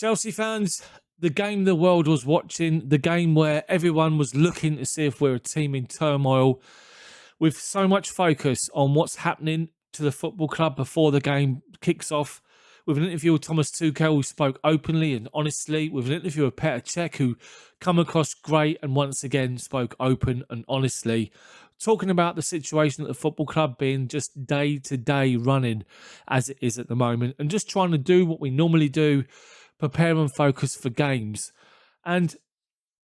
Chelsea fans, the game the world was watching, the game where everyone was looking to see if we're a team in turmoil, with so much focus on what's happening to the football club before the game kicks off. With an interview with Thomas Tuchel, who spoke openly and honestly. With an interview with Petr Cech, who come across great and once again spoke open and honestly. Talking about the situation at the football club being just day-to-day running as it is at the moment, and just trying to do what we normally do, prepare and focus for games. And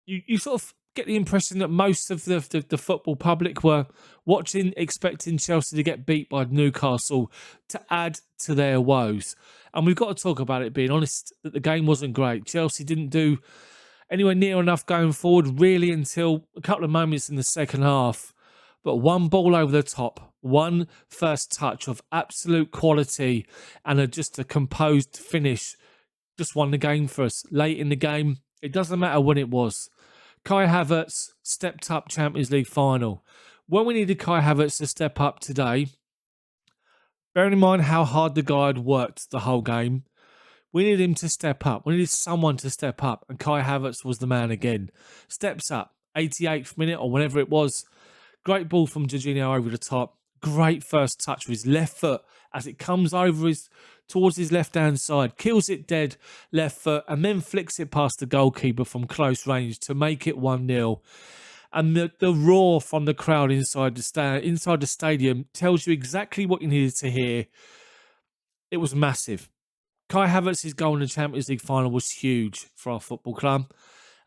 you sort of get the impression that most of the football public were watching, expecting Chelsea to get beat by Newcastle to add to their woes. And we've got to talk about it, being honest, that the game wasn't great. Chelsea didn't do anywhere near enough going forward, really, until a couple of moments in the second half. But one ball over the top, one first touch of absolute quality and just a composed finish just won the game for us. Late in the game, it doesn't matter when it was. Kai Havertz stepped up Champions League final. When we needed Kai Havertz to step up today, bearing in mind how hard the guy had worked the whole game, we needed him to step up. We needed someone to step up, and Kai Havertz was the man again. Steps up, 88th minute or whenever it was. Great ball from Jorginho over the top. Great first touch with his left foot as it comes over towards his left-hand side. Kills it dead left foot and then flicks it past the goalkeeper from close range to make it 1-0. And the roar from the crowd inside the stadium tells you exactly what you needed to hear. It was massive. Kai Havertz's goal in the Champions League final was huge for our football club.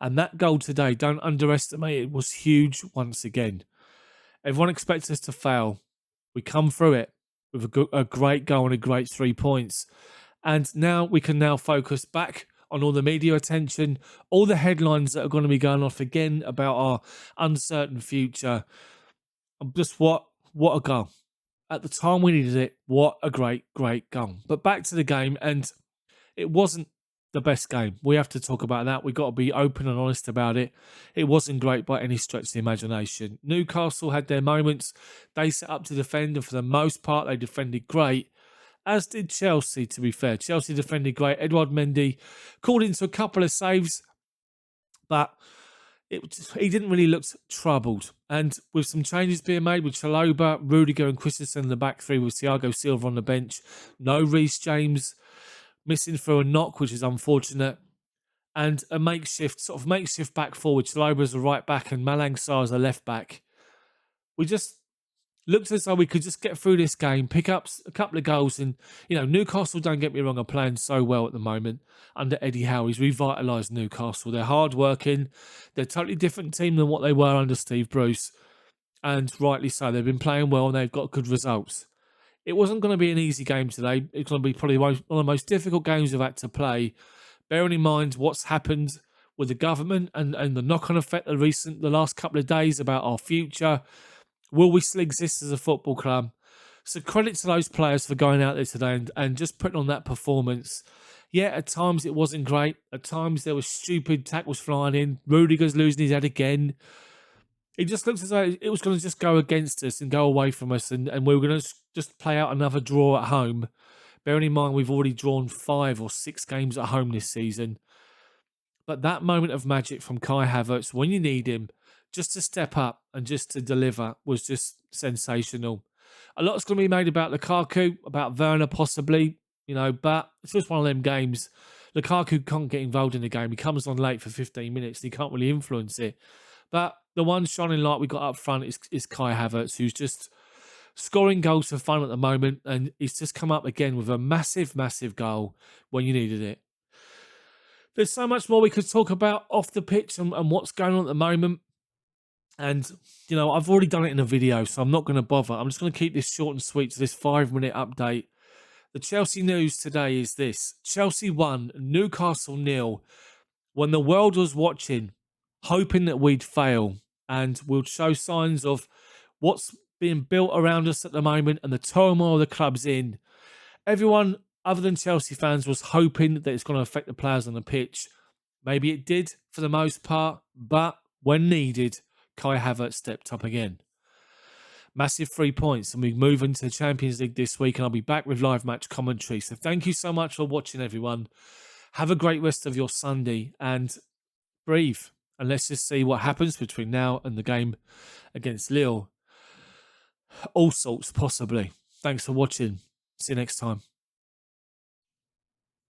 And that goal today, don't underestimate it, was huge once again. Everyone expects us to fail. We come through it with a great goal and a great 3 points. And now we can now focus back on all the media attention, all the headlines that are going to be going off again about our uncertain future. Just what a goal. At the time we needed it, what a great goal. But back to the game, and it wasn't the best game. We have to talk about that. We've got to be open and honest about it. It wasn't great by any stretch of the imagination. Newcastle had their moments. They set up to defend, and for the most part, they defended great, as did Chelsea, to be fair. Chelsea defended great. Edouard Mendy called into a couple of saves, but he didn't really look troubled. And with some changes being made with Chalobah, Rudiger and Christensen in the back three, with Thiago Silva on the bench, no Reece James, missing for a knock, which is unfortunate, and a makeshift back forward. Chalobah as a right back and Malang Sarr as a left back. We just looked as though we could just get through this game, pick up a couple of goals, and Newcastle, don't get me wrong, are playing so well at the moment under Eddie Howe. He's revitalised Newcastle. They're hard-working. They're a totally different team than what they were under Steve Bruce, and rightly so. They've been playing well and they've got good results. It wasn't going to be an easy game today. It's going to be probably one of the most difficult games we've had to play, bearing in mind what's happened with the government and the knock-on effect the last couple of days about our future. Will we still exist as a football club? So credit to those players for going out there today and just putting on that performance. Yeah, at times it wasn't great. At times there were stupid tackles flying in. Rudiger's losing his head again. It just looks as though it was going to just go against us and go away from us, and we were going to just play out another draw at home. Bearing in mind we've already drawn 5 or 6 games at home this season. But that moment of magic from Kai Havertz, when you need him, just to step up and just to deliver, was just sensational. A lot's going to be made about Lukaku, about Werner possibly, but it's just one of them games. Lukaku can't get involved in the game. He comes on late for 15 minutes and he can't really influence it. But the one shining light we got up front is Kai Havertz, who's just scoring goals for fun at the moment, and he's just come up again with a massive goal when you needed it. There's so much more we could talk about off the pitch and what's going on at the moment. And, I've already done it in a video, so I'm not going to bother. I'm just going to keep this short and sweet to this 5-minute update. The Chelsea news today is this. Chelsea 1, Newcastle 0. When the world was watching, hoping that we'd fail and we'll show signs of what's being built around us at the moment and the turmoil the club's in. Everyone other than Chelsea fans was hoping that it's going to affect the players on the pitch. Maybe it did for the most part, but when needed, Kai Havertz stepped up again. Massive 3 points, and we move into the Champions League this week, and I'll be back with live match commentary. So thank you so much for watching, everyone. Have a great rest of your Sunday and breathe. And let's just see what happens between now and the game against Lille. All sorts, possibly. Thanks for watching. See you next time.